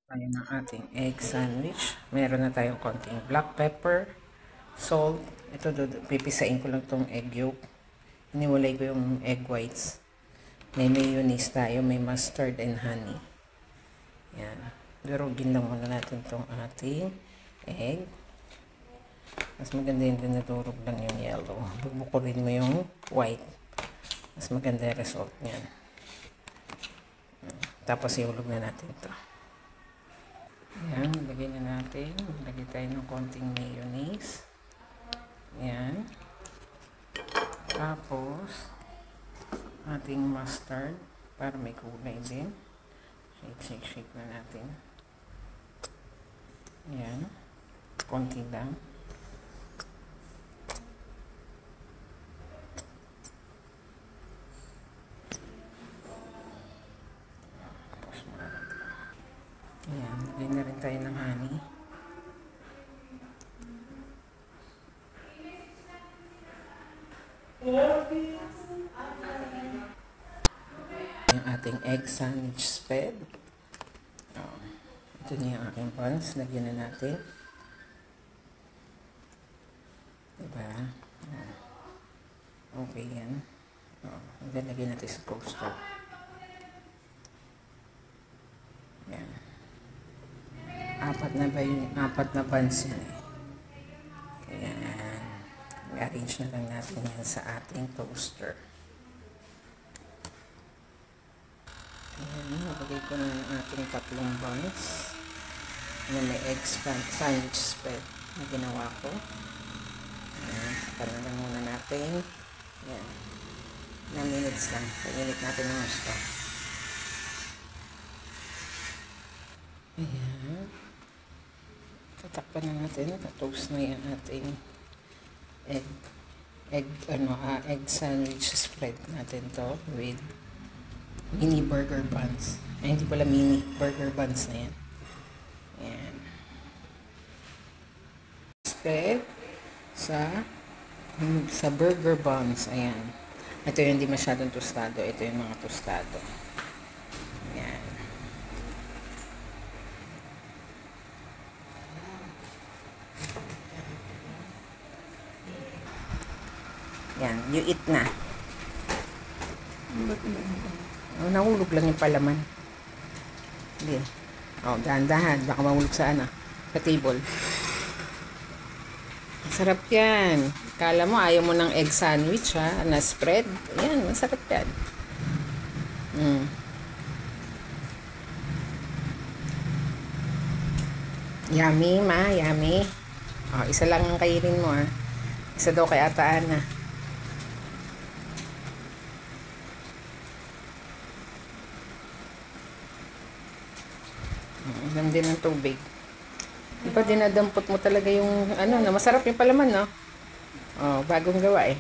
Tayo ng ating egg sandwich. Meron na tayong konting black pepper, salt. Ito, pipisain ko lang tong egg yolk. Iniwalay ko yung egg whites. May mayonnaise tayo, may mustard and honey. Yan. Durugin lang muna natin tong ating egg. Mas maganda yung dinadurog lang yung yellow. Bubukurin mo yung white. Mas maganda yung result niyan. Tapos ihulog na natin ito. Yan, lagyan na natin. Lagyan tayo ng konting mayonnaise. Yan. Tapos, ating mustard para may kulay din. Shake na natin. Yan. Konti lang. Ayan, lagyan na rin tayo ng honey. Yung ating egg sandwich spread. Ito na yung aking buns. Lagyan na natin. Diba? Okay yan. Lagyan natin sa toaster. Yan. Apat na buns yan eh. Ayan. I-arrange na lang natin yan sa ating toaster. Ayan. Nalagay ko na yung ating tatlong buns na may egg sandwich spread na ginawa ko. Ayan. Paano lang muna natin. Ayan. 9 minutes lang. Painit natin ng gusto. Ayan. Tatakpan na natin. Toast na yan ating egg sandwich spread natin to with mini burger buns. Ay, hindi pala mini burger buns na yan. Ayan. Spread sa burger buns. Ayan. Ito yung hindi masyadong tostado. Ito yung mga tostado. Ayan. Yan, you eat na. Nahulog lang yung palaman. Hindi. Dahan-dahan. Baka mahulog sa sa table. Masarap yan. Kala mo, ayaw mo ng egg sandwich, ha? Na spread. Yan, masarap yan. Yummy, ma. Yummy. Isa lang ang kainin mo, ha? Isa daw kay Ata Ana. Ilan din ng tubig. Di ba dinadampot mo talaga yung na masarap yung palaman, no? Bagong gawa eh.